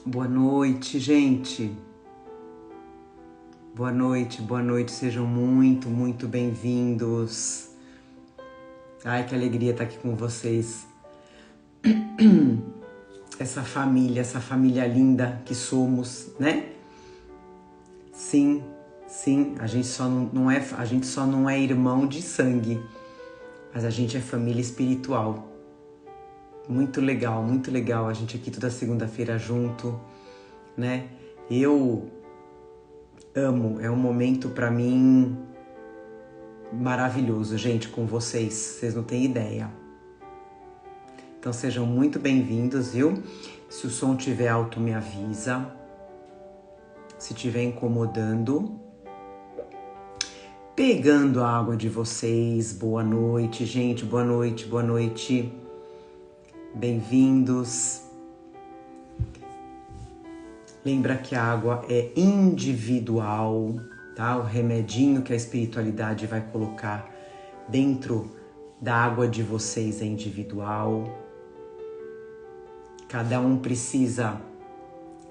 Boa noite, gente. Boa noite, sejam muito bem-vindos. Ai, que alegria estar aqui com vocês. Essa família linda que somos, né? Sim, a gente só não é irmão de sangue, mas a gente é família espiritual. Muito legal a gente aqui toda segunda-feira junto, né? Eu amo, é um momento pra mim maravilhoso, gente, com vocês não têm ideia. Então sejam muito bem-vindos, viu? Se o som estiver alto, me avisa. Se estiver incomodando. Pegando a água de vocês, boa noite, gente, boa noite. Bem-vindos. Lembra que a água é individual, tá? O remedinho que a espiritualidade vai colocar dentro da água de vocês é individual. Cada um precisa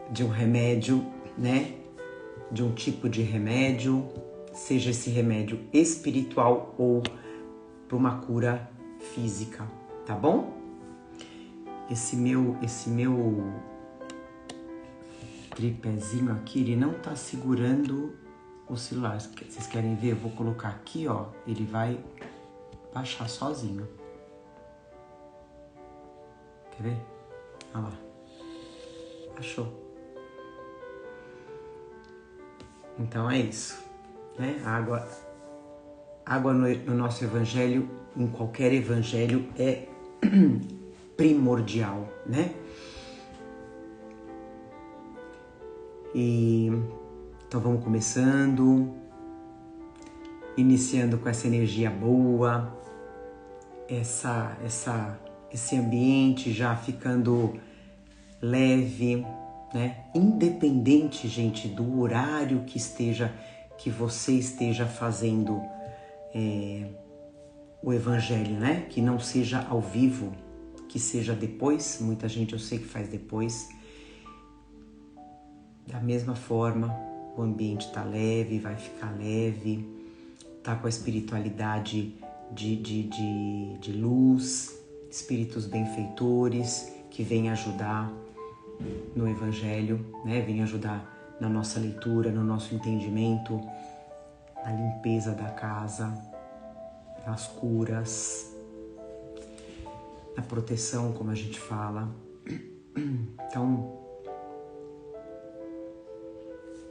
de um remédio, né? De um tipo de remédio, seja esse remédio espiritual ou para uma cura física, tá bom? Esse meu tripézinho aqui, ele não tá segurando o celular. Vocês querem ver? Eu vou colocar aqui, ó. Ele vai baixar sozinho. Quer ver? Olha lá. Achou. Então é isso, né? Água no nosso evangelho, em qualquer evangelho, é primordial, né? E então vamos começando, iniciando com essa energia boa, esse ambiente já ficando leve, né? Independente, gente, do horário que você esteja fazendo o evangelho, né? Que não seja ao vivo, que seja depois. Muita gente eu sei que faz depois. Da mesma forma, o ambiente tá leve, vai ficar leve, tá com a espiritualidade de luz, espíritos benfeitores que vêm ajudar no evangelho, né? Vêm ajudar na nossa leitura, no nosso entendimento, na limpeza da casa, nas curas, na proteção, como a gente fala. Então,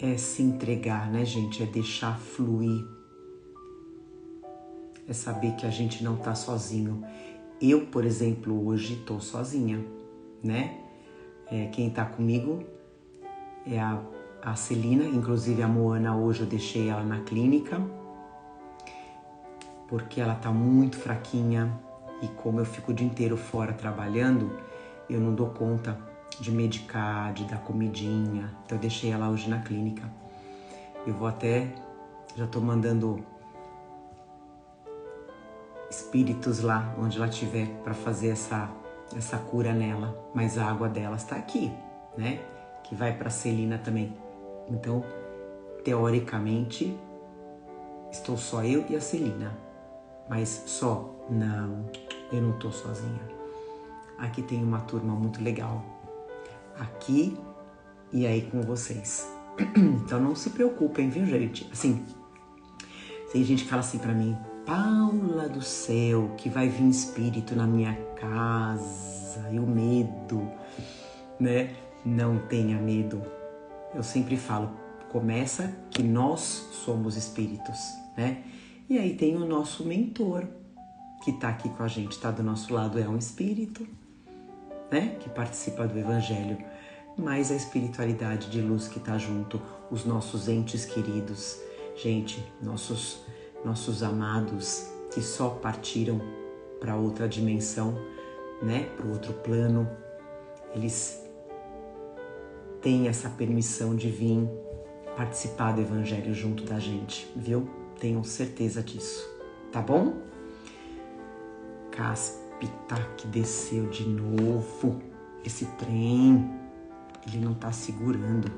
é se entregar, né, gente? É deixar fluir. É saber que a gente não tá sozinho. Eu, por exemplo, hoje tô sozinha, né? Quem tá comigo é a Celina, inclusive a Moana hoje eu deixei ela na clínica, porque ela tá muito fraquinha e como eu fico o dia inteiro fora trabalhando, eu não dou conta de medicar, de dar comidinha, então eu deixei ela hoje na clínica. Eu vou já tô mandando espíritos lá onde ela estiver para fazer essa cura nela, mas a água dela está aqui, né? Que vai para a Celina também. Então, teoricamente, estou só eu e a Celina, mas só? Não, eu não tô sozinha. Aqui tem uma turma muito legal. Aqui e aí com vocês. Então não se preocupem, viu, gente? Assim, tem gente que fala assim pra mim: Paula do céu, que vai vir espírito na minha casa, e o medo, né? Não tenha medo. Eu sempre falo, começa que nós somos espíritos, né? E aí tem o nosso mentor, que tá aqui com a gente, tá do nosso lado, é um espírito, né? Que participa do evangelho, mas a espiritualidade de luz que tá junto, os nossos entes queridos, gente, nossos amados que só partiram para outra dimensão, né? Para o outro plano, eles têm essa permissão de vir participar do evangelho junto da gente, viu? Tenham certeza disso, tá bom? Caspita que desceu de novo esse trem. Ele não está segurando.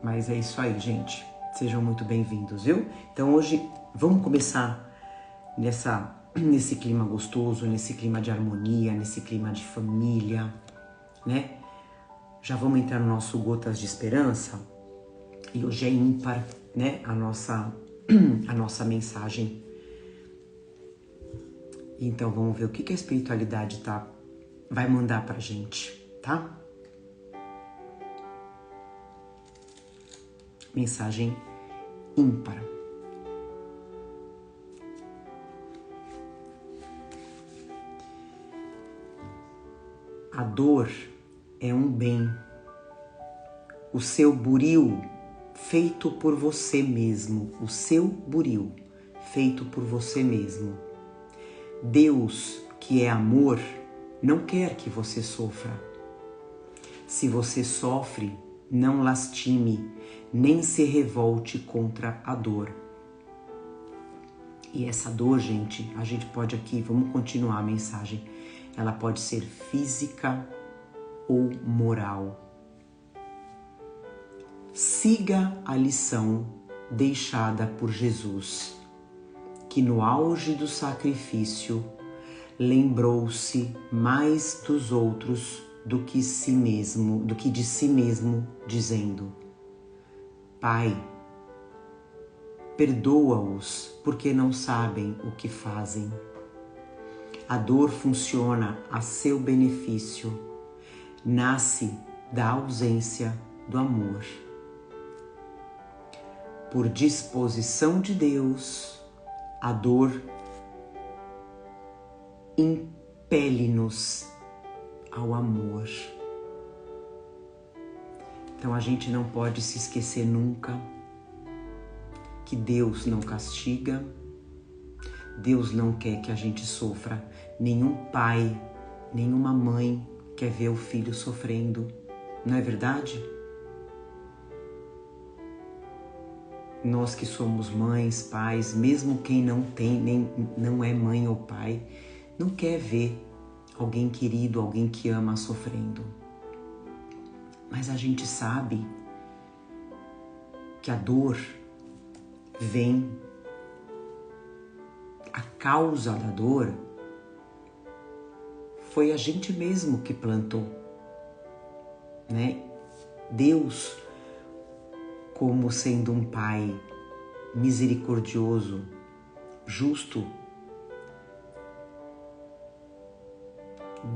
Mas é isso aí, gente. Sejam muito bem-vindos, viu? Então hoje vamos começar nesse clima gostoso, nesse clima de harmonia, nesse clima de família, né? Já vamos entrar no nosso Gotas de Esperança. E hoje é ímpar, né? A nossa mensagem. Então vamos ver o que a espiritualidade vai mandar pra gente, tá? Mensagem ímpar. A dor é um bem. O seu buril feito por você mesmo. O seu buril feito por você mesmo. Deus, que é amor, não quer que você sofra. Se você sofre, não lastime, nem se revolte contra a dor. E essa dor, gente, a gente pode aqui, vamos continuar a mensagem, ela pode ser física ou moral. Siga a lição deixada por Jesus, que no auge do sacrifício lembrou-se mais dos outros do que de si mesmo, dizendo: Pai, perdoa-os, porque não sabem o que fazem. A dor funciona a seu benefício, nasce da ausência do amor. Por disposição de Deus, a dor impele-nos ao amor. Então a gente não pode se esquecer nunca que Deus não castiga, Deus não quer que a gente sofra. Nenhum pai, nenhuma mãe quer ver o filho sofrendo, não é verdade? Nós que somos mães, pais, mesmo quem não é mãe ou pai, não quer ver alguém querido, alguém que ama sofrendo. Mas a gente sabe que a dor vem, a causa da dor foi a gente mesmo que plantou, né? Deus, como sendo um pai misericordioso, justo,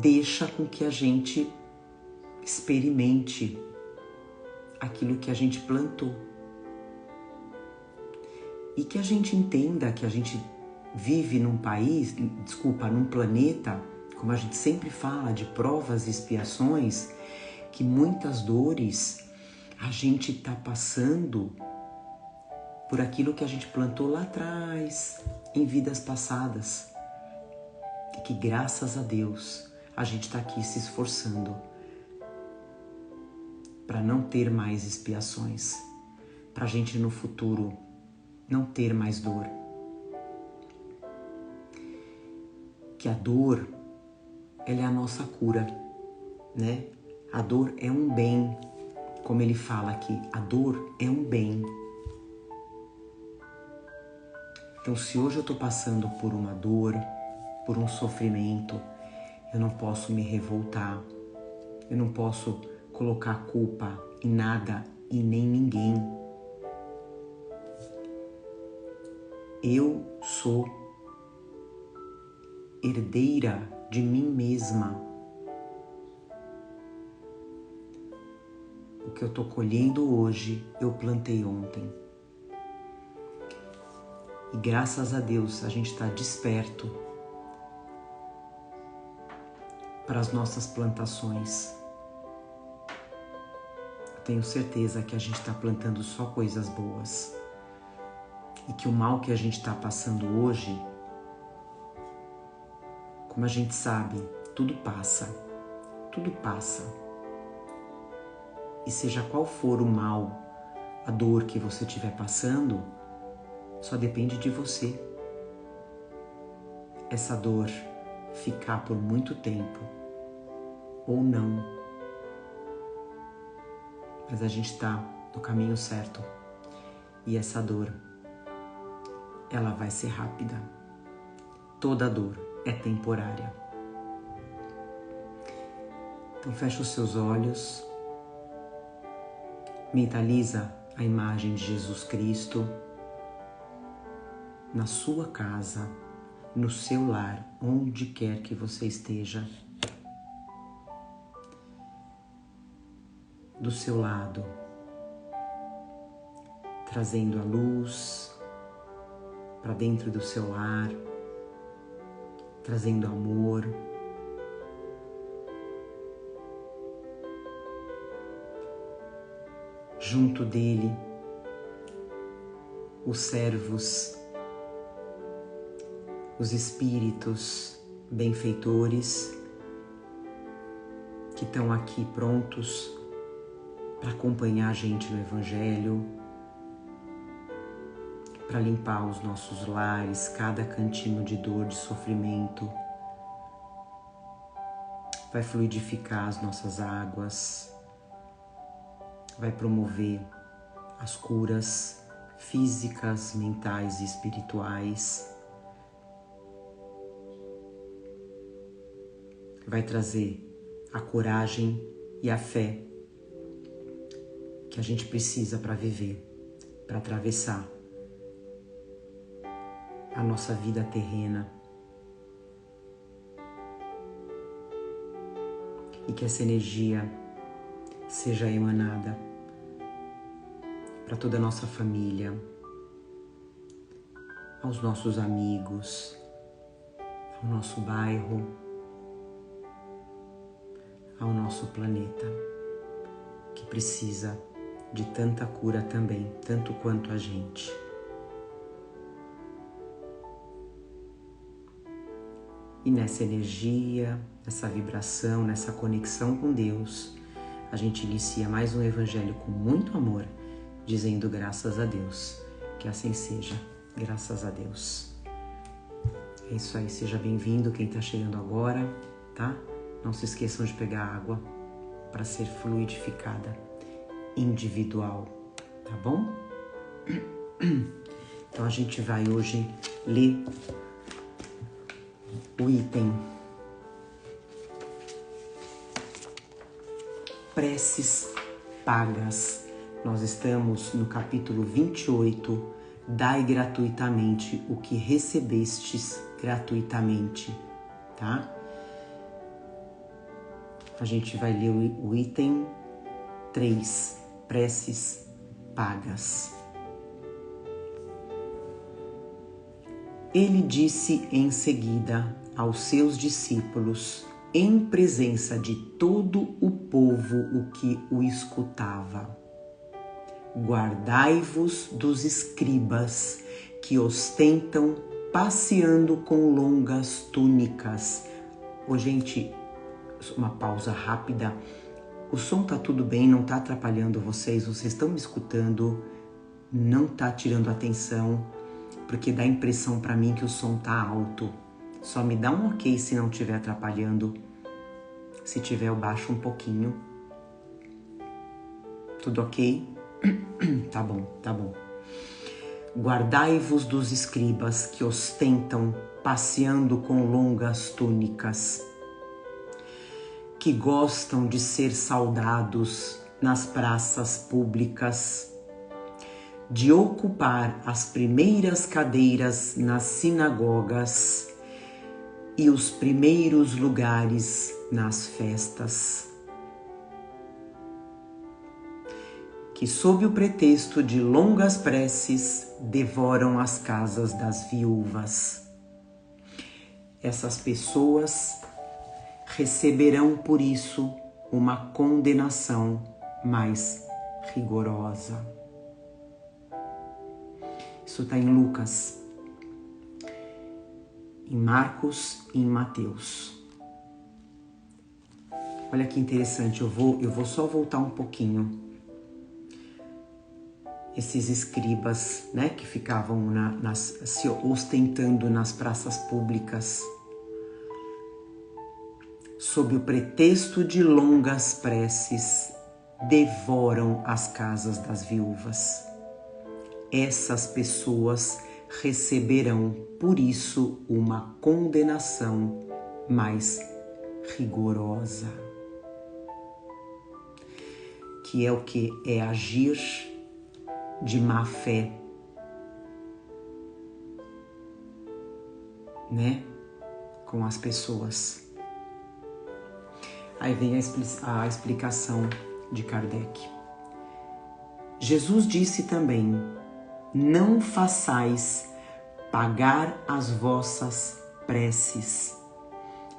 deixa com que a gente experimente aquilo que a gente plantou. E que a gente entenda que a gente vive num planeta, como a gente sempre fala, de provas e expiações, que muitas dores a gente está passando por aquilo que a gente plantou lá atrás, em vidas passadas. E que graças a Deus a gente está aqui se esforçando para não ter mais expiações, para a gente no futuro não ter mais dor. Que a dor, ela é a nossa cura, né? A dor é um bem, como ele fala aqui, a dor é um bem. Então, se hoje eu estou passando por uma dor, por um sofrimento, eu não posso me revoltar, eu não posso colocar a culpa em nada e nem ninguém. Eu sou herdeira de mim mesma. O que eu estou colhendo hoje, eu plantei ontem. E graças a Deus a gente está desperto para as nossas plantações. Eu tenho certeza que a gente está plantando só coisas boas. E que o mal que a gente está passando hoje, como a gente sabe, tudo passa. Tudo passa. E seja qual for o mal, a dor que você estiver passando, só depende de você. Essa dor ficar por muito tempo ou não. Mas a gente está no caminho certo. E essa dor, ela vai ser rápida. Toda dor é temporária. Então fecha os seus olhos, mentaliza a imagem de Jesus Cristo na sua casa, no seu lar, onde quer que você esteja. Do seu lado, trazendo a luz para dentro do seu lar, trazendo amor. Junto dele, os servos, os espíritos benfeitores que estão aqui prontos para acompanhar a gente no Evangelho, para limpar os nossos lares, cada cantinho de dor, de sofrimento. Vai fluidificar as nossas águas, vai promover as curas físicas, mentais e espirituais. Vai trazer a coragem e a fé que a gente precisa para viver, para atravessar a nossa vida terrena. E que essa energia seja emanada para toda a nossa família, aos nossos amigos, ao nosso bairro, ao nosso planeta, que precisa de tanta cura também, tanto quanto a gente. E nessa energia, nessa vibração, nessa conexão com Deus, a gente inicia mais um Evangelho com muito amor, dizendo graças a Deus. Que assim seja, graças a Deus. É isso aí, seja bem-vindo quem está chegando agora, tá? Não se esqueçam de pegar água para ser fluidificada, individual, tá bom? Então a gente vai hoje ler o item Preces Pagas. Nós estamos no capítulo 28, Dai gratuitamente o que recebestes gratuitamente, tá? A gente vai ler o item 3, Preces Pagas. Ele disse em seguida aos seus discípulos, em presença de todo o povo o que o escutava: guardai-vos dos escribas que ostentam passeando com longas túnicas. Ô, gente, uma pausa rápida. O som tá tudo bem, não tá atrapalhando vocês? Vocês estão me escutando? Não tá tirando atenção? Porque dá a impressão para mim que o som tá alto. Só me dá um ok se não estiver atrapalhando. Se tiver, eu baixo um pouquinho. Tudo ok? Tá bom, tá bom. Guardai-vos dos escribas que ostentam passeando com longas túnicas, que gostam de ser saudados nas praças públicas, de ocupar as primeiras cadeiras nas sinagogas e os primeiros lugares nas festas, que sob o pretexto de longas preces devoram as casas das viúvas. Essas pessoas receberão por isso uma condenação mais rigorosa. Isso está em Lucas, em Marcos e em Mateus. Olha que interessante, eu vou só voltar um pouquinho. Esses escribas, né, que ficavam se ostentando nas praças públicas, sob o pretexto de longas preces, devoram as casas das viúvas. Essas pessoas receberão, por isso, uma condenação mais rigorosa. Que é o que? É agir de má fé, né? Com as pessoas. Aí vem a explicação de Kardec. Jesus disse também: não façais pagar as vossas preces.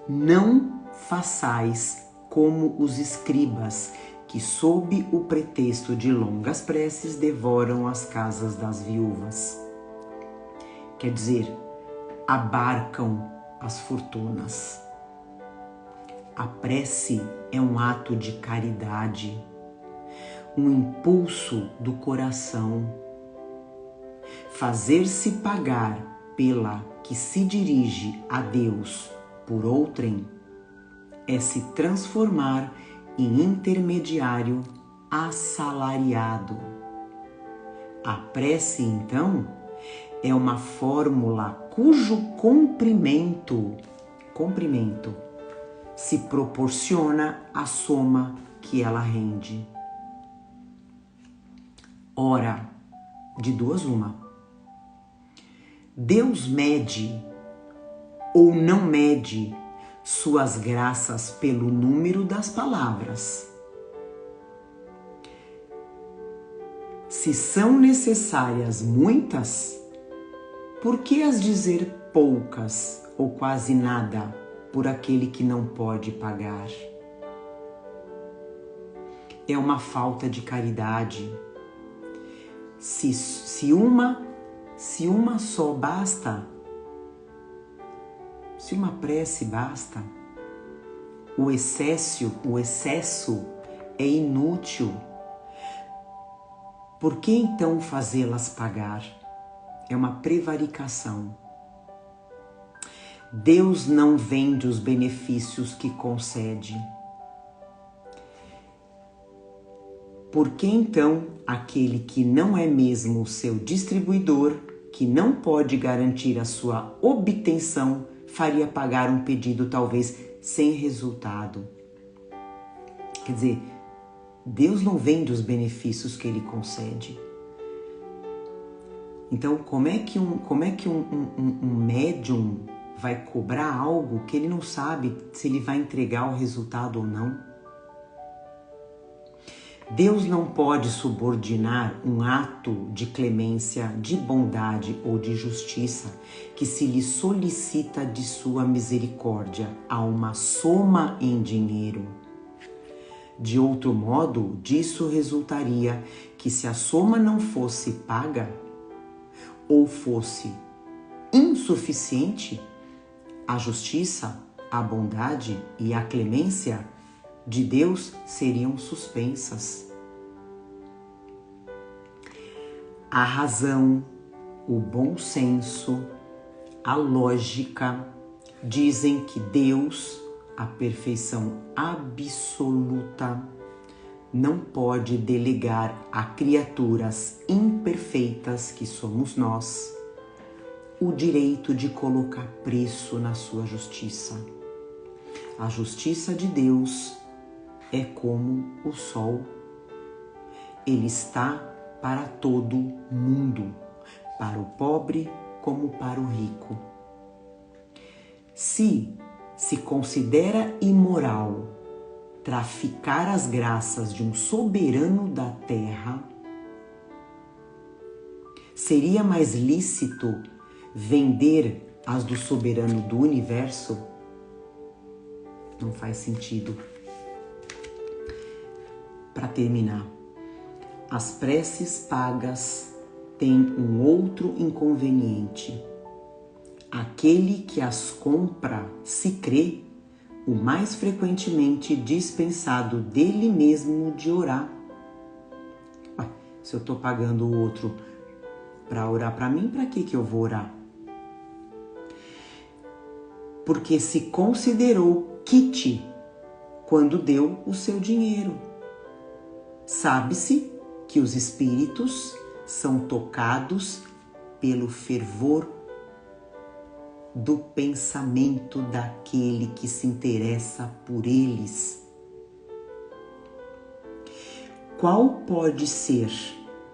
Não façais como os escribas, que sob o pretexto de longas preces devoram as casas das viúvas. Quer dizer, abarcam as fortunas. A prece é um ato de caridade, um impulso do coração. Fazer-se pagar pela que se dirige a Deus por outrem é se transformar em intermediário assalariado. A prece, então, é uma fórmula cujo comprimento se proporciona à soma que ela rende. Ora, de duas uma. Deus mede ou não mede suas graças pelo número das palavras. Se são necessárias muitas, por que as dizer poucas ou quase nada por aquele que não pode pagar? É uma falta de caridade. Se uma só basta, se uma prece basta, o excesso é inútil. Por que então fazê-las pagar? É uma prevaricação. Deus não vende os benefícios que concede. Por que então aquele que não é mesmo o seu distribuidor, que não pode garantir a sua obtenção, faria pagar um pedido talvez sem resultado? Quer dizer, Deus não vende os benefícios que Ele concede. Então, como é que um médium vai cobrar algo que ele não sabe se ele vai entregar o resultado ou não? Deus não pode subordinar um ato de clemência, de bondade ou de justiça que se lhe solicita de sua misericórdia a uma soma em dinheiro. De outro modo, disso resultaria que, se a soma não fosse paga ou fosse insuficiente, a justiça, a bondade e a clemência de Deus seriam suspensas. A razão, o bom senso, a lógica dizem que Deus, a perfeição absoluta, não pode delegar a criaturas imperfeitas que somos nós o direito de colocar preço na sua justiça. A justiça de Deus é como o sol. Ele está para todo mundo, para o pobre como para o rico. Se considera imoral traficar as graças de um soberano da terra, seria mais lícito vender as do soberano do universo? Não faz sentido. Para terminar, as preces pagas têm um outro inconveniente. Aquele que as compra se crê o mais frequentemente dispensado dele mesmo de orar. Se eu estou pagando o outro para orar para mim, para que eu vou orar? Porque se considerou quite quando deu o seu dinheiro. Sabe-se que os espíritos são tocados pelo fervor do pensamento daquele que se interessa por eles. Qual pode ser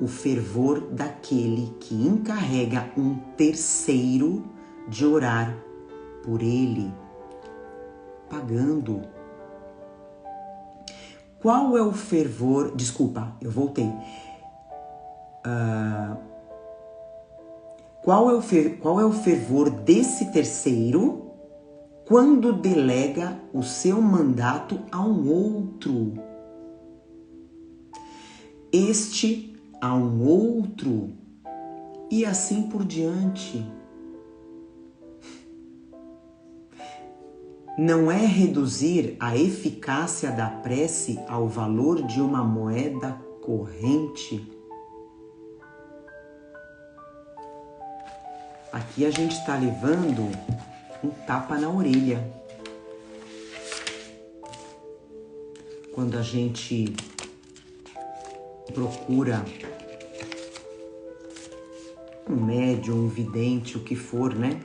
o fervor daquele que encarrega um terceiro de orar por ele, pagando? Qual é o fervor... Desculpa, eu voltei. Qual é o fervor desse terceiro quando delega o seu mandato a um outro? Este a um outro e assim por diante. Não é reduzir a eficácia da prece ao valor de uma moeda corrente. Aqui a gente está levando um tapa na orelha. Quando a gente procura um médium, um vidente, o que for, né?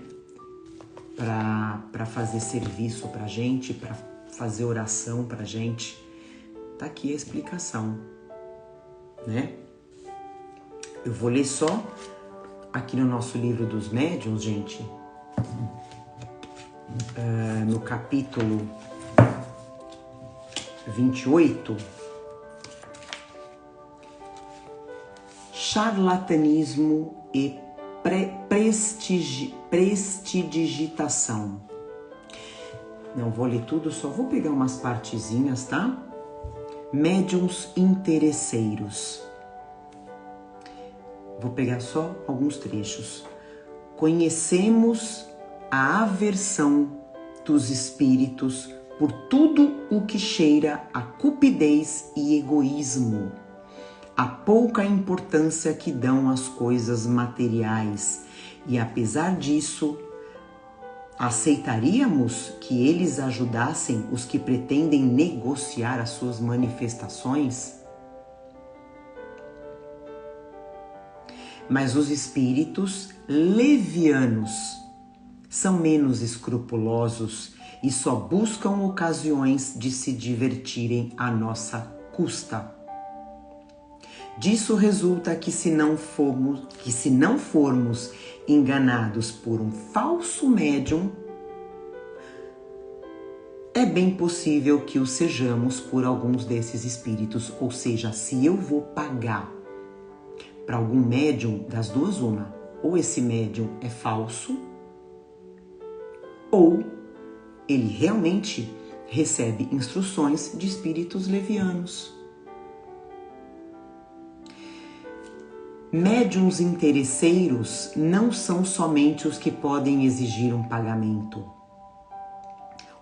Para fazer serviço pra gente, para fazer oração pra gente. Tá aqui a explicação, né? Eu vou ler só aqui no nosso livro dos médiuns, gente, no capítulo 28, charlatanismo e prestidigitação. Não vou ler tudo, só vou pegar umas partezinhas, tá? Médiuns interesseiros. Vou pegar só alguns trechos. Conhecemos a aversão dos espíritos por tudo o que cheira a cupidez e egoísmo, a pouca importância que dão às coisas materiais, e apesar disso, aceitaríamos que eles ajudassem os que pretendem negociar as suas manifestações? Mas os espíritos levianos são menos escrupulosos e só buscam ocasiões de se divertirem à nossa custa. Disso resulta que se não formos enganados por um falso médium, é bem possível que o sejamos por alguns desses espíritos. Ou seja, se eu vou pagar para algum médium, das duas uma, ou esse médium é falso, ou ele realmente recebe instruções de espíritos levianos. Médiuns interesseiros não são somente os que podem exigir um pagamento.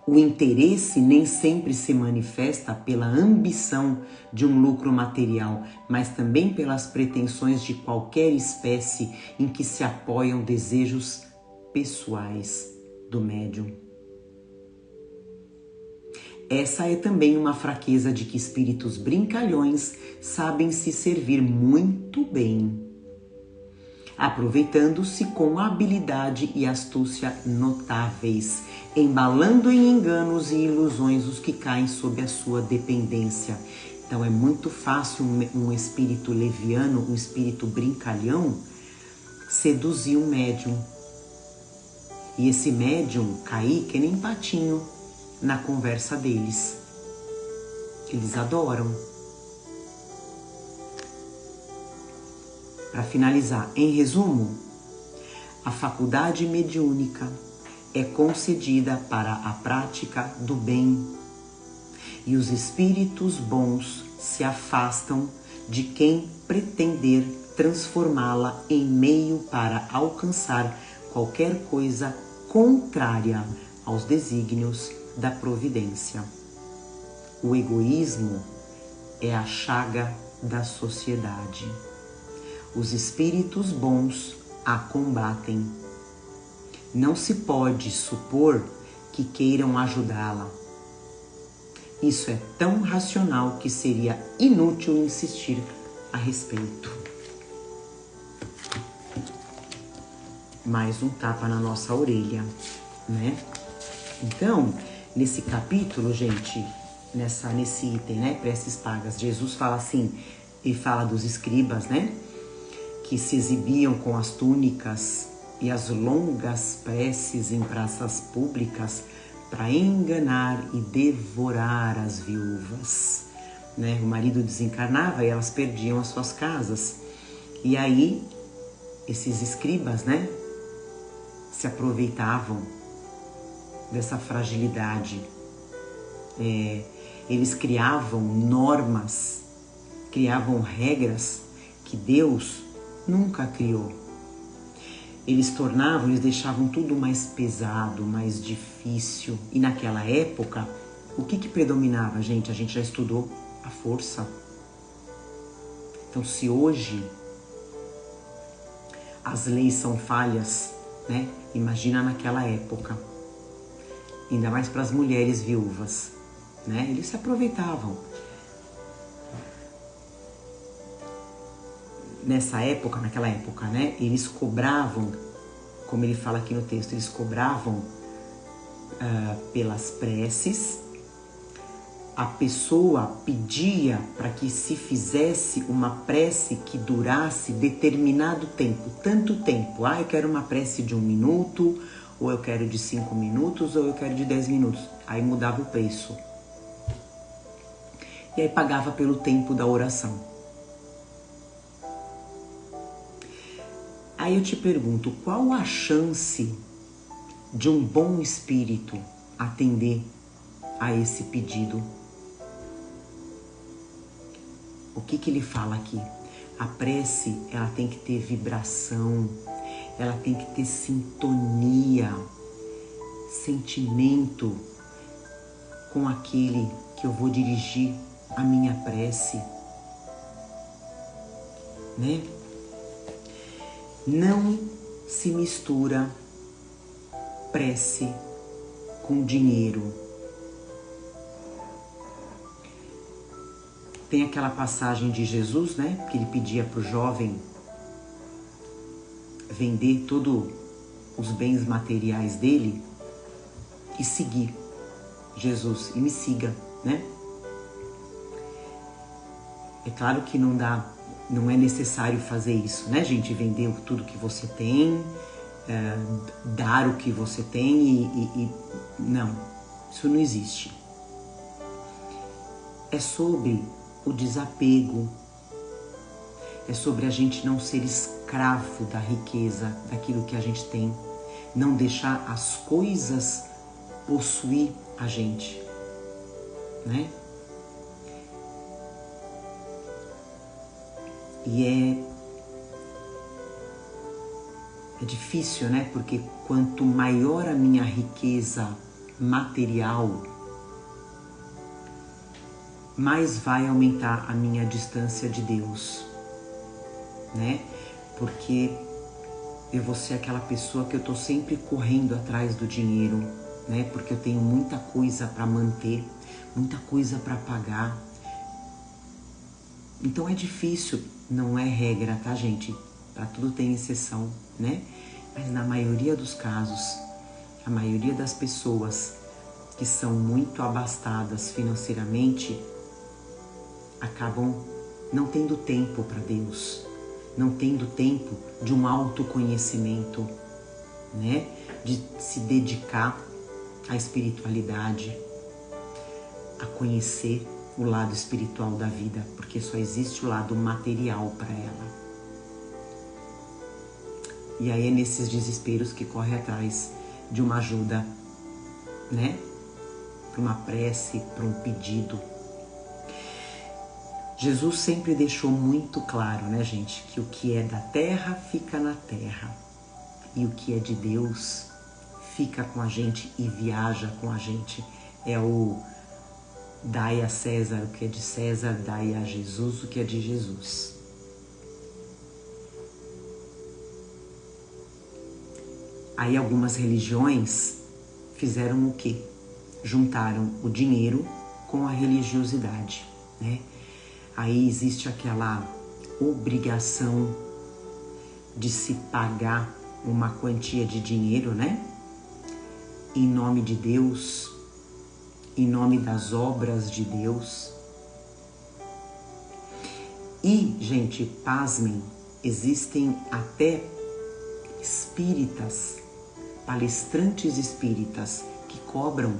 O interesse nem sempre se manifesta pela ambição de um lucro material, mas também pelas pretensões de qualquer espécie em que se apoiam desejos pessoais do médium. Essa é também uma fraqueza de que espíritos brincalhões sabem se servir muito bem, aproveitando-se com habilidade e astúcia notáveis, embalando em enganos e ilusões os que caem sob a sua dependência. Então é muito fácil um espírito leviano, um espírito brincalhão, seduzir um médium. E esse médium cair que nem patinho na conversa deles. Eles adoram. Para finalizar, em resumo, a faculdade mediúnica é concedida para a prática do bem e os espíritos bons se afastam de quem pretender transformá-la em meio para alcançar qualquer coisa contrária aos desígnios da providência. O egoísmo é a chaga da sociedade. Os espíritos bons a combatem. Não se pode supor que queiram ajudá-la. Isso é tão racional que seria inútil insistir a respeito. Mais um tapa na nossa orelha, né? Então, nesse capítulo, gente, nesse item, né, preces pagas, Jesus fala assim, ele fala dos escribas, né, que se exibiam com as túnicas e as longas preces em praças públicas para enganar e devorar as viúvas, né? O marido desencarnava e elas perdiam as suas casas. E aí, esses escribas, né, se aproveitavam dessa fragilidade. Eles criavam normas, criavam regras que Deus nunca criou. Eles deixavam tudo mais pesado, mais difícil. E naquela época, o que predominava, gente? A gente já estudou a força. Então, se hoje as leis são falhas, né? Imagina naquela época. Ainda mais para as mulheres viúvas, né? Eles se aproveitavam. Naquela época, né? Eles cobravam, como ele fala aqui no texto, eles cobravam pelas preces. A pessoa pedia para que se fizesse uma prece que durasse determinado tempo, tanto tempo. Eu quero uma prece de 1 minuto, ou eu quero de 5 minutos, ou eu quero de 10 minutos. Aí mudava o preço. E aí pagava pelo tempo da oração. Aí eu te pergunto, qual a chance de um bom espírito atender a esse pedido? O que ele fala aqui? A prece, ela tem que ter vibração, ela tem que ter sintonia, sentimento com aquele que eu vou dirigir a minha prece, né? Não se mistura prece com dinheiro. Tem aquela passagem de Jesus, né? Que ele pedia para o jovem vender todos os bens materiais dele e seguir Jesus, e me siga, né? É claro que não é necessário fazer isso, né, gente? Vender tudo que você tem, dar o que você tem não, isso não existe. É sobre o desapego, é sobre a gente não ser escravo da riqueza, daquilo que a gente tem, não deixar as coisas possuir a gente, né? E é difícil, né? Porque quanto maior a minha riqueza material, mais vai aumentar a minha distância de Deus, né? Porque eu vou ser aquela pessoa que eu tô sempre correndo atrás do dinheiro, né? Porque eu tenho muita coisa para manter, muita coisa para pagar. Então é difícil, não é regra, tá, gente? Para tudo tem exceção, né? Mas na maioria dos casos, a maioria das pessoas que são muito abastadas financeiramente acabam não tendo tempo para Deus, não tendo tempo de um autoconhecimento, né? De se dedicar à espiritualidade, a conhecer o lado espiritual da vida, porque só existe o lado material para ela. E aí é nesses desesperos que corre atrás de uma ajuda, né? Para uma prece, para um pedido. Jesus sempre deixou muito claro, né, gente, que o que é da terra fica na terra e o que é de Deus fica com a gente e viaja com a gente. É o dai a César o que é de César, dai a Jesus o que é de Jesus. Aí algumas religiões fizeram o quê? Juntaram o dinheiro com a religiosidade, né? Aí existe aquela obrigação de se pagar uma quantia de dinheiro, né? Em nome de Deus, em nome das obras de Deus. E, gente, pasmem, existem até espíritas, palestrantes espíritas que cobram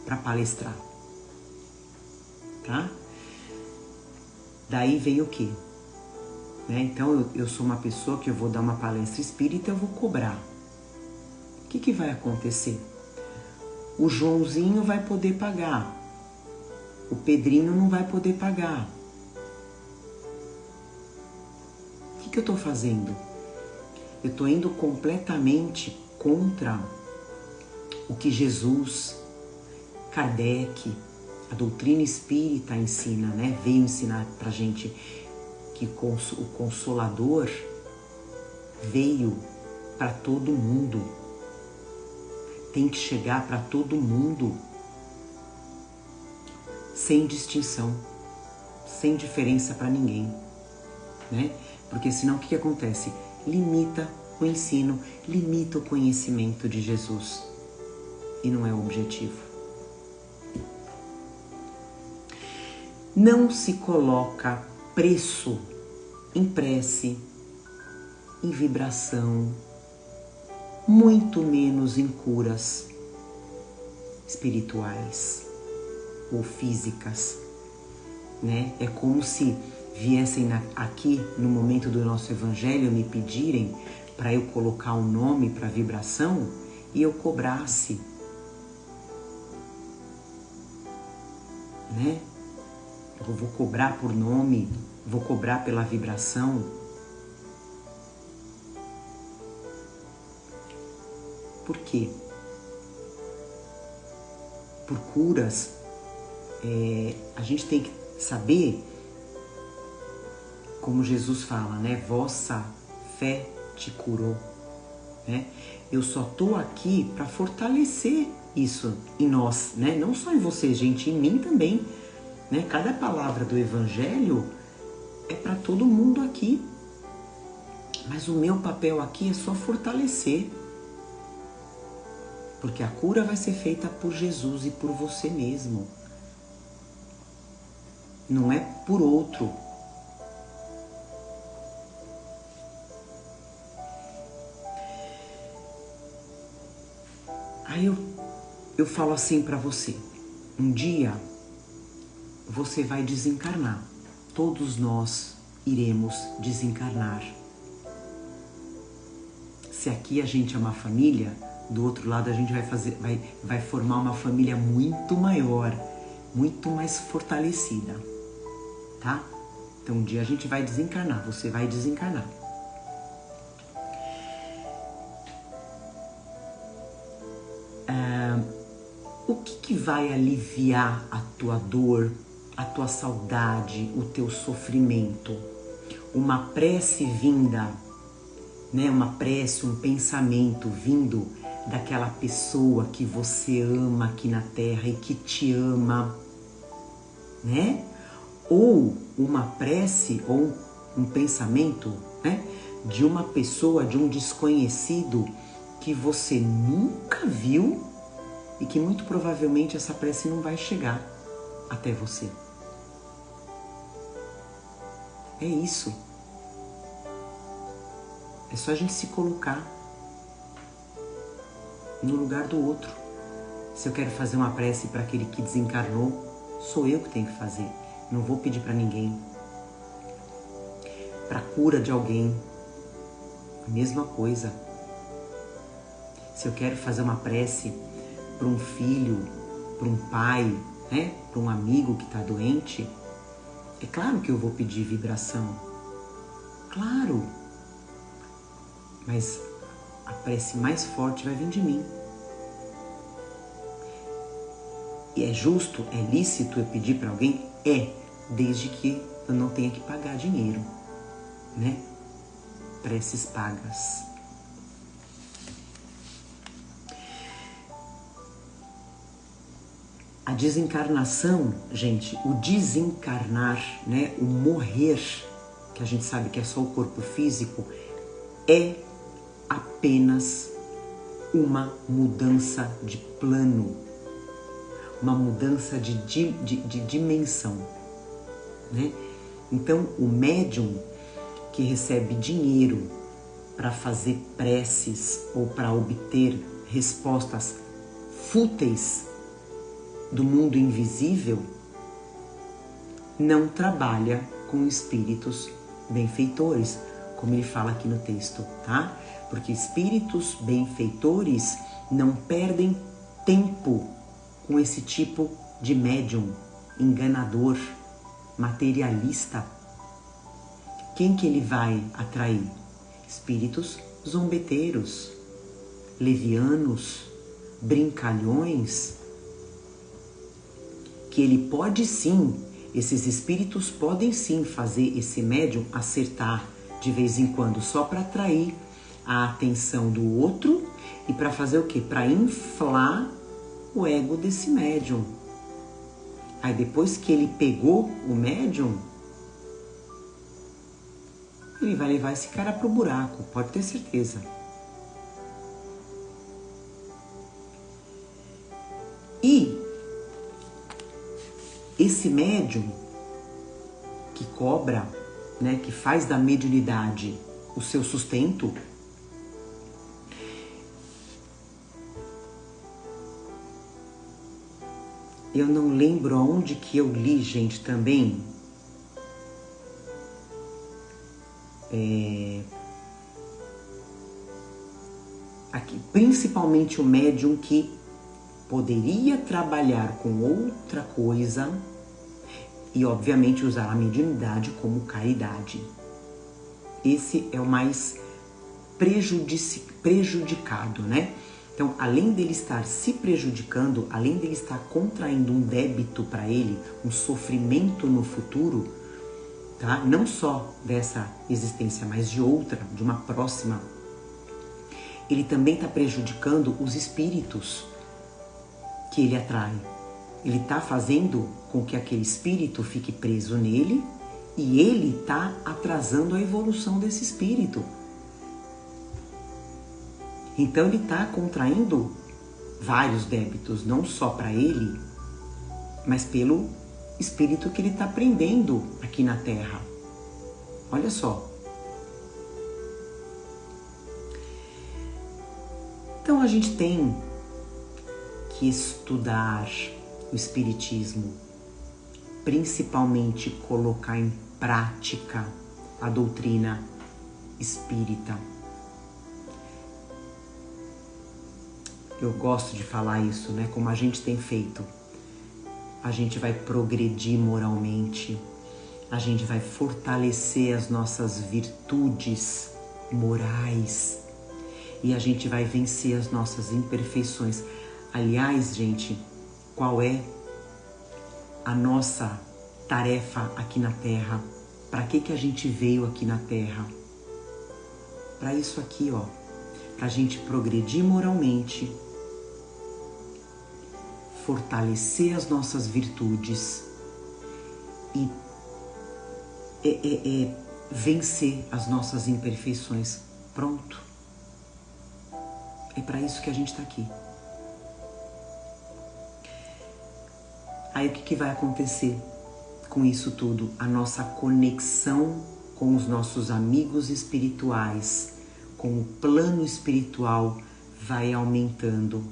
para palestrar, tá? Daí vem o quê? Né? Então eu sou uma pessoa que eu vou dar uma palestra espírita, eu vou cobrar. O que vai acontecer? O Joãozinho vai poder pagar, o Pedrinho não vai poder pagar. O que eu estou fazendo? Eu estou indo completamente contra o que Jesus, Kardec, a doutrina espírita ensina, né? Veio ensinar pra gente que o Consolador veio para todo mundo. Tem que chegar para todo mundo, sem distinção, sem diferença para ninguém, né? Porque senão o que acontece? Limita o ensino, limita o conhecimento de Jesus. E não é o objetivo. Não se coloca preço em prece, em vibração, muito menos em curas espirituais ou físicas, né? É como se viessem aqui no momento do nosso evangelho me pedirem para eu colocar um nome para vibração e eu cobrasse, né? Eu vou cobrar por nome, vou cobrar pela vibração. Por quê? Por curas, a gente tem que saber, como Jesus fala, né? Vossa fé te curou, né? Eu só tô aqui para fortalecer isso em nós, né? Não só em vocês, gente, em mim também, né? Cada palavra do Evangelho é para todo mundo aqui, mas o meu papel aqui é só fortalecer, porque a cura vai ser feita por Jesus e por você mesmo, não é por outro. Aí eu falo assim para você, um dia você vai desencarnar, todos nós iremos desencarnar. Se aqui a gente é uma família, do outro lado a gente vai formar uma família muito maior, muito mais fortalecida, tá? Então um dia a gente vai desencarnar, você vai desencarnar. O que vai aliviar a tua dor, a tua saudade, o teu sofrimento? Uma prece vinda, né? Uma prece, um pensamento vindo daquela pessoa que você ama aqui na Terra e que te ama, né? Ou uma prece ou um pensamento, né? De uma pessoa, de um desconhecido que você nunca viu e que muito provavelmente essa prece não vai chegar até você. É isso. É só a gente se colocar no lugar do outro. Se eu quero fazer uma prece para aquele que desencarnou, sou eu que tenho que fazer. Não vou pedir para ninguém. Para a cura de alguém, a mesma coisa. Se eu quero fazer uma prece para um filho, para um pai, né? Para um amigo que está doente, é claro que eu vou pedir vibração. Claro. Mas a prece mais forte vai vir de mim. E é justo, é lícito eu pedir para alguém? É, desde que eu não tenha que pagar dinheiro, né? Preces pagas. A desencarnação, gente, o desencarnar, né, o morrer, que a gente sabe que é só o corpo físico, é apenas uma mudança de plano, uma mudança de dimensão, né? Então, o médium que recebe dinheiro para fazer preces ou para obter respostas fúteis do mundo invisível, não trabalha com espíritos benfeitores, como ele fala aqui no texto, tá? Porque espíritos benfeitores não perdem tempo com esse tipo de médium enganador, materialista. Quem que ele vai atrair? Espíritos zombeteiros, levianos, brincalhões, que ele pode sim, esses espíritos podem sim fazer esse médium acertar de vez em quando, só para atrair a atenção do outro e para fazer o quê? Para inflar o ego desse médium. Aí depois que ele pegou o médium, ele vai levar esse cara pro buraco, pode ter certeza. E esse médium que cobra, né, que faz da mediunidade o seu sustento, eu não lembro aonde que eu li, gente, também. Aqui, principalmente o médium que poderia trabalhar com outra coisa e, obviamente, usar a mediunidade como caridade. Esse é o mais prejudicado, né? Então, além dele estar se prejudicando, além dele estar contraindo um débito para ele, um sofrimento no futuro, tá? Não só dessa existência, mas de outra, de uma próxima, ele também está prejudicando os espíritos que ele atrai. Ele está fazendo com que aquele espírito fique preso nele e ele está atrasando a evolução desse espírito. Então ele está contraindo vários débitos, não só para ele, mas pelo espírito que ele está prendendo aqui na Terra. Olha só. Então a gente tem que estudar o Espiritismo, principalmente colocar em prática a doutrina espírita. Eu gosto de falar isso, né? Como a gente tem feito. A gente vai progredir moralmente, a gente vai fortalecer as nossas virtudes morais e a gente vai vencer as nossas imperfeições. Aliás, gente, qual é a nossa tarefa aqui na Terra? Para que a gente veio aqui na Terra? Para isso aqui, ó. Para a gente progredir moralmente, fortalecer as nossas virtudes e vencer as nossas imperfeições. Pronto. É para isso que a gente está aqui. Aí o que vai acontecer com isso tudo? A nossa conexão com os nossos amigos espirituais, com o plano espiritual vai aumentando.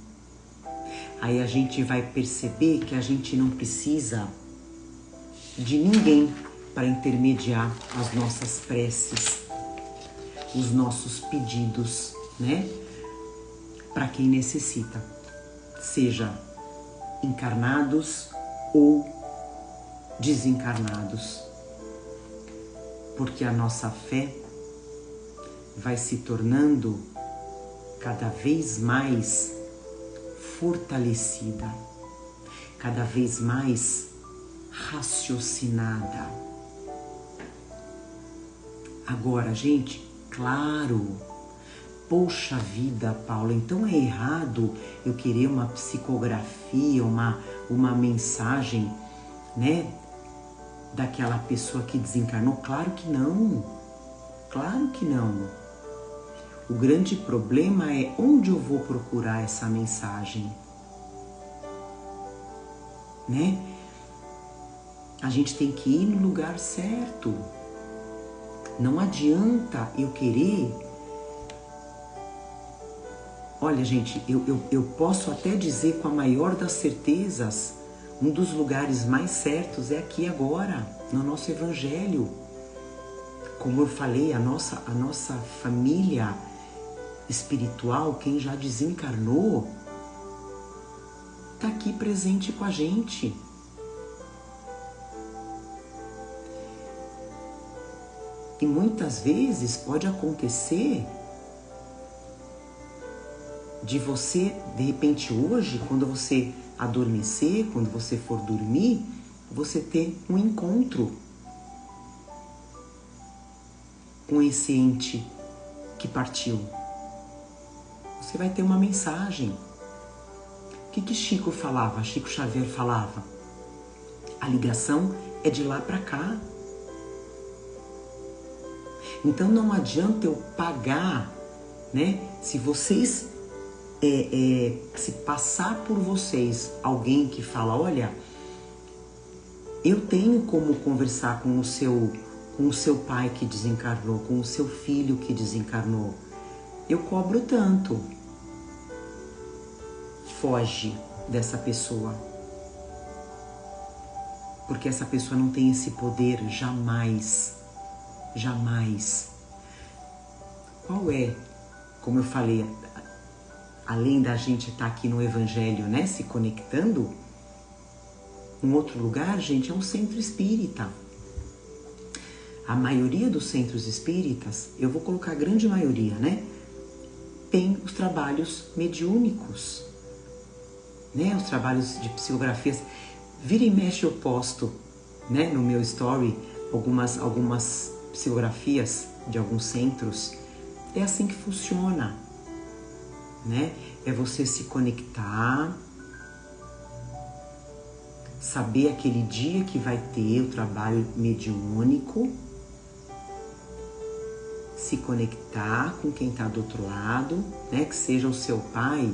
Aí a gente vai perceber que a gente não precisa de ninguém para intermediar as nossas preces, os nossos pedidos, né? Para quem necessita, seja encarnados ou desencarnados, porque a nossa fé vai se tornando cada vez mais fortalecida, cada vez mais raciocinada. Agora, gente, claro, Poxa vida, Paula, então é errado eu querer uma psicografia, uma mensagem, né, daquela pessoa que desencarnou? Claro que não, claro que não. O grande problema é onde eu vou procurar essa mensagem, né? A gente tem que ir no lugar certo. Não adianta eu querer... Olha, gente, eu posso até dizer com a maior das certezas, um dos lugares mais certos é aqui agora, no nosso Evangelho. Como eu falei, a nossa família espiritual, quem já desencarnou, está aqui presente com a gente. E muitas vezes pode acontecer de você, de repente hoje, quando você adormecer, quando você for dormir, você ter um encontro com esse ente que partiu. Você vai ter uma mensagem. O que Chico falava? Chico Xavier falava? A ligação é de lá para cá. Então não adianta eu pagar, né? Se vocês, se passar por vocês alguém que fala, olha, eu tenho como conversar com o seu pai que desencarnou, com o seu filho que desencarnou, eu cobro tanto. Foge dessa pessoa. Porque essa pessoa não tem esse poder jamais. Jamais. Qual é, como eu falei, além da gente estar aqui no Evangelho, né, se conectando, um outro lugar, gente, é um centro espírita. A maioria dos centros espíritas, eu vou colocar a grande maioria, né, tem os trabalhos mediúnicos, né, os trabalhos de psicografias. Vira e mexe eu posto, né, no meu story algumas psicografias de alguns centros. É assim que funciona, né? É você se conectar, saber aquele dia que vai ter o trabalho mediúnico, se conectar com quem está do outro lado, né? Que seja o seu pai,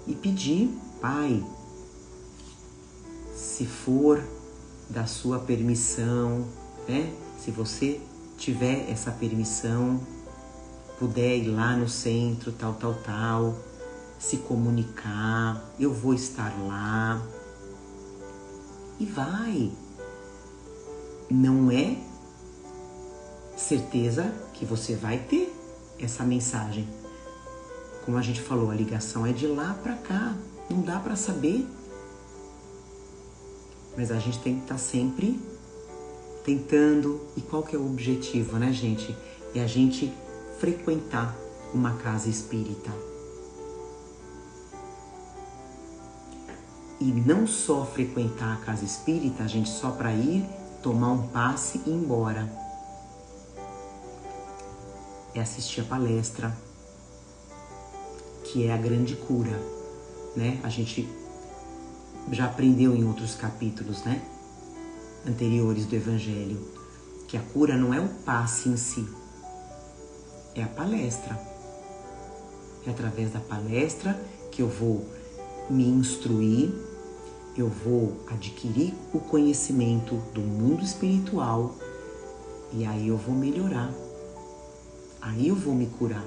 e pedir, pai, se for da sua permissão, né? Se você tiver essa permissão, puder ir lá no centro, tal, se comunicar, eu vou estar lá. E vai. Não é certeza que você vai ter essa mensagem. Como a gente falou, a ligação é de lá para cá, não dá para saber. Mas a gente tem que estar sempre tentando. E qual que é o objetivo, né, gente? É a gente frequentar uma casa espírita. E não só frequentar a casa espírita, a gente só para ir, tomar um passe e ir embora. É assistir a palestra, que é a grande cura, né? A gente já aprendeu em outros capítulos, né, anteriores do Evangelho, que a cura não é o passe em si, é a palestra. É através da palestra que eu vou me instruir, eu vou adquirir o conhecimento do mundo espiritual e aí eu vou melhorar, aí eu vou me curar.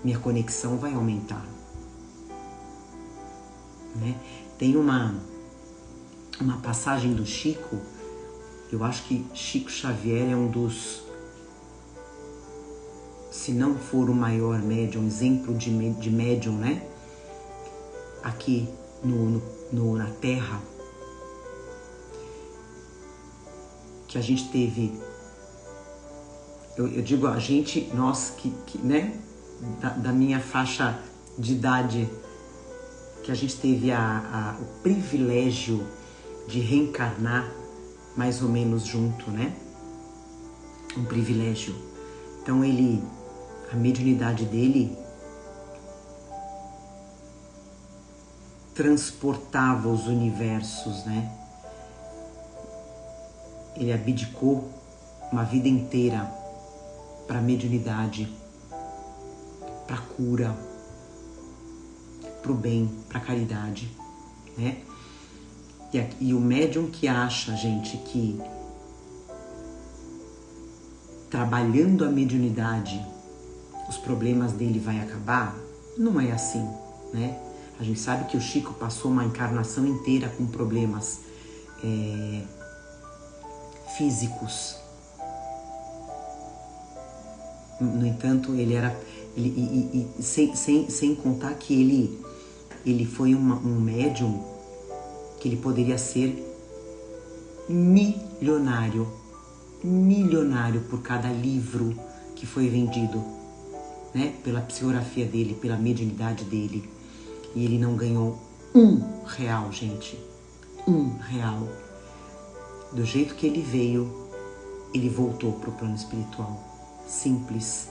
Minha conexão vai aumentar, né? Tem uma passagem do Chico, eu acho que Chico Xavier é um dos, se não for o maior médium, exemplo de médium, né? Aqui na Terra, que a gente teve, eu digo a gente, nós que né? Da minha faixa de idade, que a gente teve o privilégio de reencarnar mais ou menos junto, né? Um privilégio. Então a mediunidade dele transportava os universos, né? Ele abdicou uma vida inteira para a mediunidade, para a cura, para o bem, para a caridade, né? E o médium que acha, gente, que trabalhando a mediunidade os problemas dele vai acabar, não é assim, né? A gente sabe que o Chico passou uma encarnação inteira com problemas físicos. No entanto, sem contar que ele foi um médium que ele poderia ser milionário por cada livro que foi vendido, né? Pela psicografia dele, pela mediunidade dele. E ele não ganhou R$1, gente. R$1. Do jeito que ele veio, ele voltou para o plano espiritual. Simples.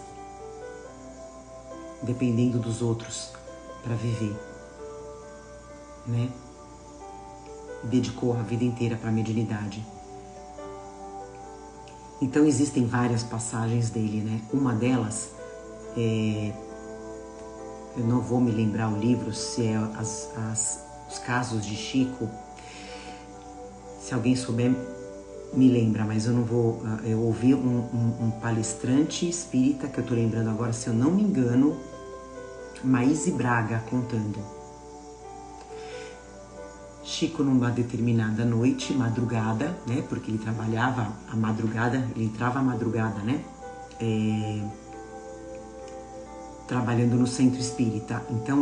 Dependendo dos outros para viver, né? Dedicou a vida inteira para a mediunidade. Então existem várias passagens dele, né? Uma delas eu não vou me lembrar o livro, se é os casos de Chico. Se alguém souber, me lembra, mas eu não vou. Eu ouvi um palestrante espírita, que eu tô lembrando agora, se eu não me engano, Maíse Braga contando. Chico, numa determinada noite, madrugada, né? Porque ele trabalhava à madrugada, ele entrava à madrugada, né? Trabalhando no centro espírita. Então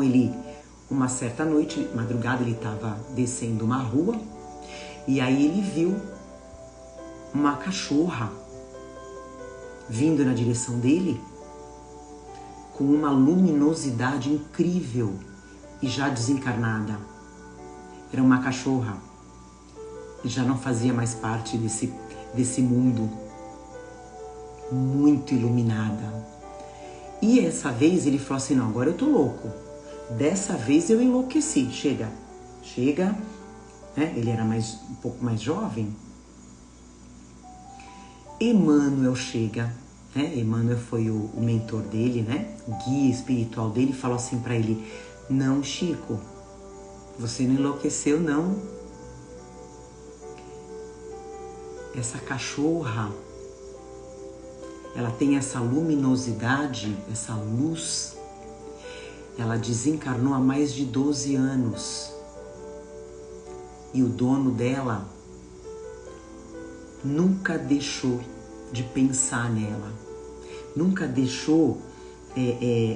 uma certa noite, madrugada, ele estava descendo uma rua e aí ele viu uma cachorra vindo na direção dele com uma luminosidade incrível e já desencarnada. Era uma cachorra e já não fazia mais parte desse mundo, muito iluminada. E essa vez ele falou assim, não, agora eu tô louco. Dessa vez eu enlouqueci. Chega. Né? Ele era um pouco mais jovem. Emmanuel chega, né? Emmanuel foi o mentor dele, né? O guia espiritual dele, falou assim para ele, não, Chico, você não enlouqueceu, não. Essa cachorra, ela tem essa luminosidade, essa luz. Ela desencarnou há mais de 12 anos. E o dono dela nunca deixou de pensar nela. Nunca deixou,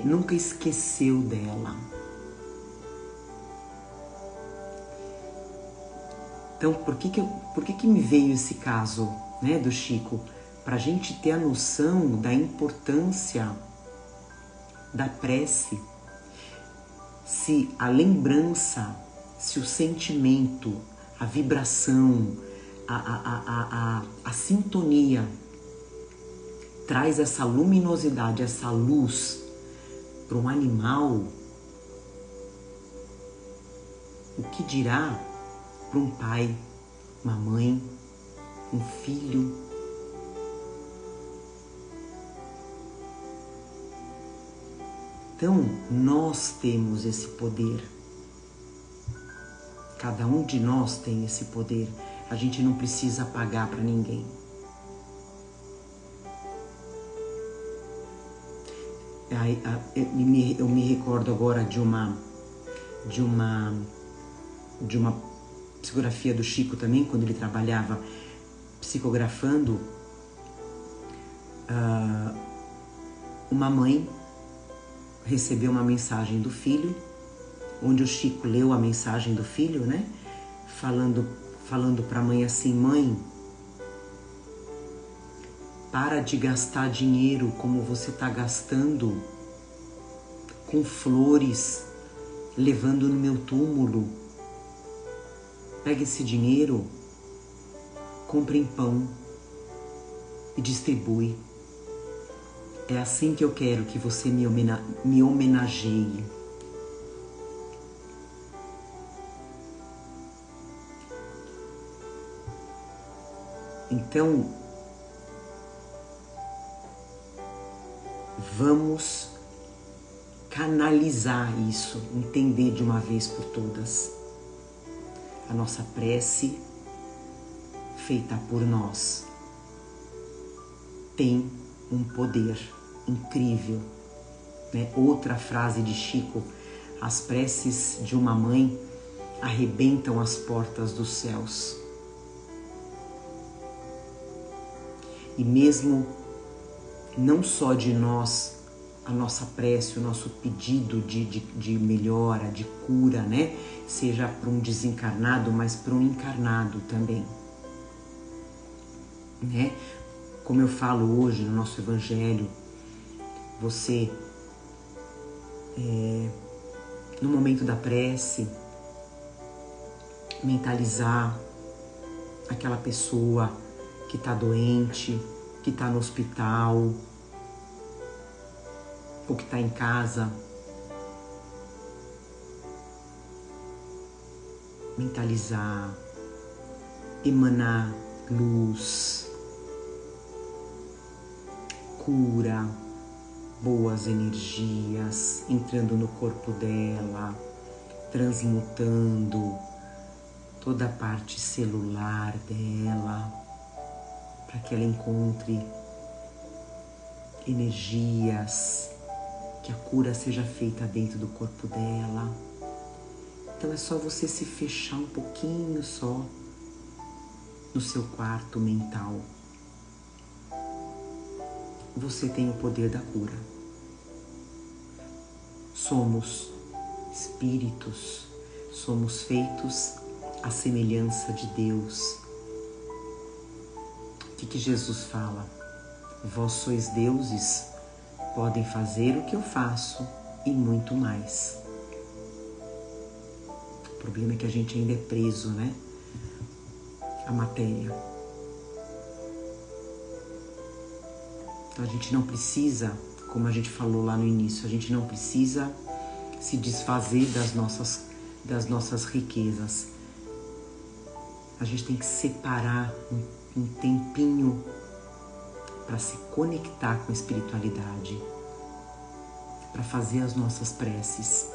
nunca esqueceu dela. Então, por que me veio esse caso, né, do Chico? Para a gente ter a noção da importância da prece. Se a lembrança, se o sentimento, a vibração, a sintonia traz essa luminosidade, essa luz para um animal, o que dirá para um pai, uma mãe, um filho? Então, nós temos esse poder. Cada um de nós tem esse poder. A gente não precisa pagar para ninguém. Eu me recordo agora de uma psicografia do Chico também, quando ele trabalhava psicografando. Uma mãe recebeu uma mensagem do filho, onde o Chico leu a mensagem do filho, né? Falando para a mãe assim, mãe, para de gastar dinheiro como você está gastando com flores, levando no meu túmulo. Pega esse dinheiro, compre em pão e distribui. É assim que eu quero que você me homenageie. Então, vamos canalizar isso, entender de uma vez por todas. A nossa prece, feita por nós, tem um poder incrível, né? Outra frase de Chico: as preces de uma mãe arrebentam as portas dos céus. E mesmo não só de nós, a nossa prece, o nosso pedido de melhora, de cura, né? Seja para um desencarnado, mas para um encarnado também, né? Como eu falo hoje no nosso Evangelho, você, no momento da prece, mentalizar aquela pessoa que está doente, que está no hospital, ou que está em casa. Mentalizar, emanar luz, cura, boas energias entrando no corpo dela, transmutando toda a parte celular dela, para que ela encontre energias, que a cura seja feita dentro do corpo dela. Então é só você se fechar um pouquinho só no seu quarto mental. Você tem o poder da cura. Somos espíritos, somos feitos à semelhança de Deus. O que Jesus fala? Vós sois deuses, podem fazer o que eu faço e muito mais. O problema é que a gente ainda é preso, né? A matéria. Então a gente não precisa, como a gente falou lá no início, a gente não precisa se desfazer das nossas riquezas. A gente tem que separar um tempinho para se conectar com a espiritualidade, para fazer as nossas preces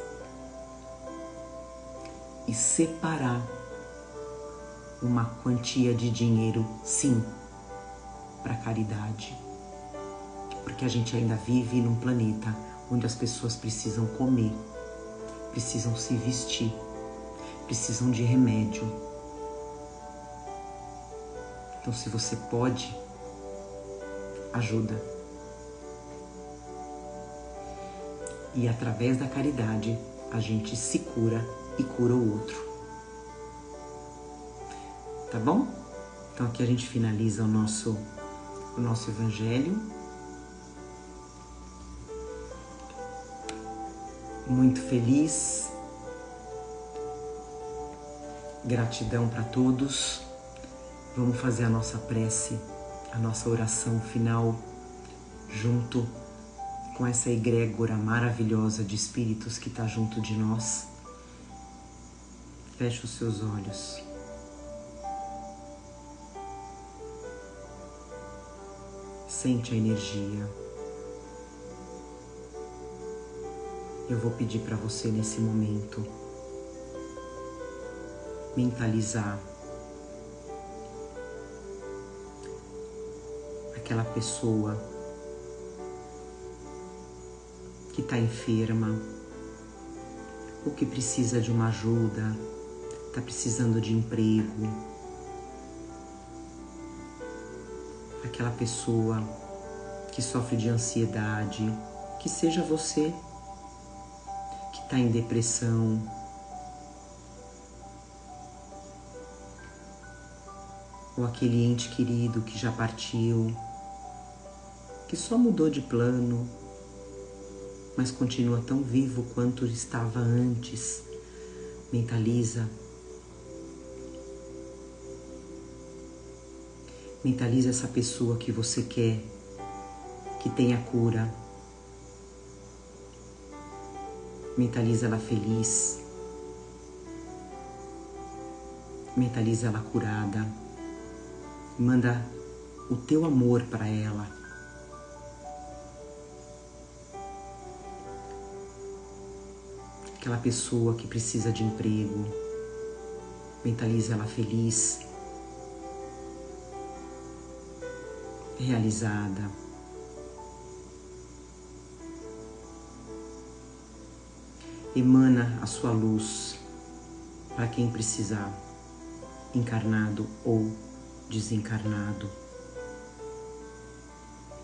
e separar uma quantia de dinheiro, sim, para caridade, porque a gente ainda vive num planeta onde as pessoas precisam comer, precisam se vestir, precisam de remédio. Então, se você pode, ajuda. E através da caridade, a gente se cura e cura o outro. Tá bom? Então aqui a gente finaliza o nosso Evangelho. Muito feliz. Gratidão para todos. Vamos fazer a nossa prece, a nossa oração final, junto com essa egrégora maravilhosa de espíritos que está junto de nós. Feche os seus olhos. Sente a energia. Eu vou pedir para você nesse momento mentalizar aquela pessoa que está enferma ou que precisa de uma ajuda, está precisando de emprego, aquela pessoa que sofre de ansiedade, que seja você, que está em depressão, ou aquele ente querido que já partiu, que só mudou de plano, mas continua tão vivo quanto estava antes. Mentaliza. Mentaliza essa pessoa que você quer que que tem a cura. Mentaliza ela feliz. Mentaliza ela curada. Manda o teu amor para ela. Aquela pessoa que precisa de emprego. Mentaliza ela feliz. Realizada. Emana a sua luz para quem precisar, encarnado ou desencarnado.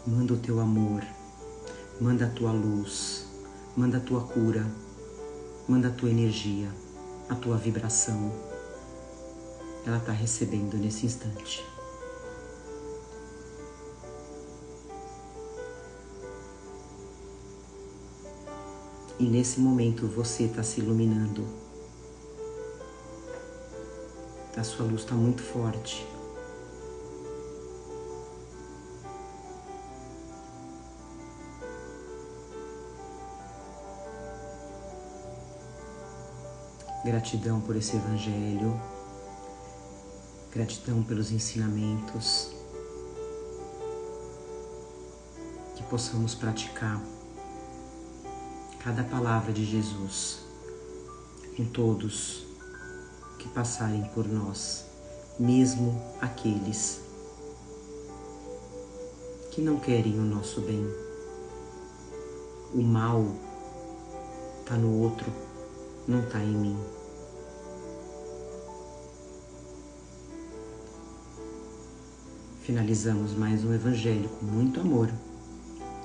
Manda o teu amor, manda a tua luz, manda a tua cura, manda a tua energia, a tua vibração. Ela está recebendo nesse instante. E nesse momento você está se iluminando. A sua luz está muito forte. Gratidão por esse evangelho. Gratidão pelos ensinamentos. Que possamos praticar cada palavra de Jesus em todos que passarem por nós, mesmo aqueles que não querem o nosso bem. O mal está no outro, não está em mim. Finalizamos mais um evangelho com muito amor,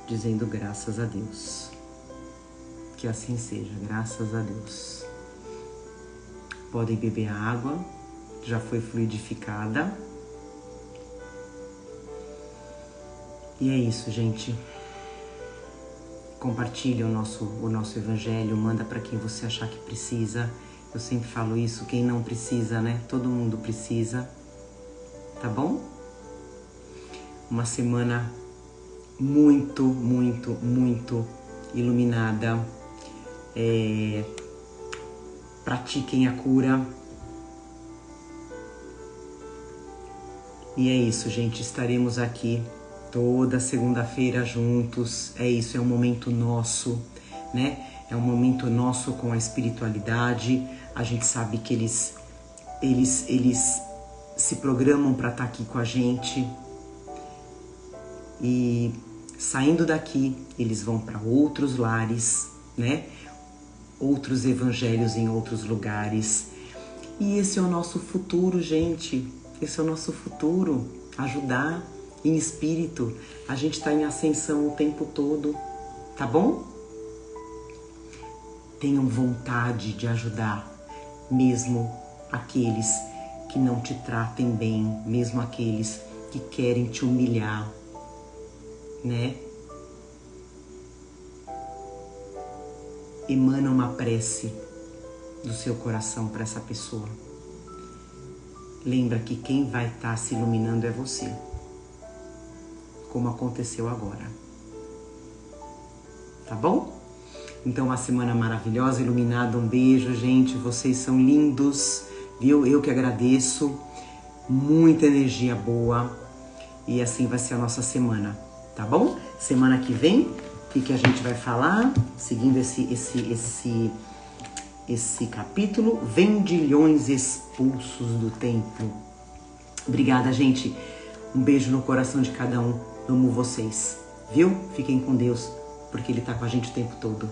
dizendo graças a Deus. Que assim seja, graças a Deus. Podem beber a água, já foi fluidificada. E é isso, gente. Compartilha o nosso evangelho, manda para quem você achar que precisa. Eu sempre falo isso, quem não precisa, né? Todo mundo precisa. Tá bom? Uma semana muito, muito, muito iluminada. Pratiquem a cura. E é isso, gente. Estaremos aqui toda segunda-feira juntos. É isso, é um momento nosso, né? É um momento nosso com a espiritualidade. A gente sabe que eles se programam para estar aqui com a gente. E saindo daqui, eles vão para outros lares, né? Outros evangelhos em outros lugares. E esse é o nosso futuro, gente. Esse é o nosso futuro. Ajudar em espírito. A gente está em ascensão o tempo todo. Tá bom? Tenham vontade de ajudar. Mesmo aqueles que não te tratem bem. Mesmo aqueles que querem te humilhar. Né? Emana uma prece do seu coração para essa pessoa. Lembra que quem vai estar se iluminando é você, como aconteceu agora. Tá bom? Então, uma semana maravilhosa, iluminada. Um beijo, gente. Vocês são lindos, viu? Eu que agradeço. Muita energia boa. E assim vai ser a nossa semana, tá bom? Semana que vem, o que a gente vai falar? Seguindo esse capítulo, vendilhões expulsos do templo. Obrigada, gente. Um beijo no coração de cada um. Amo vocês, viu? Fiquem com Deus, porque Ele tá com a gente o tempo todo.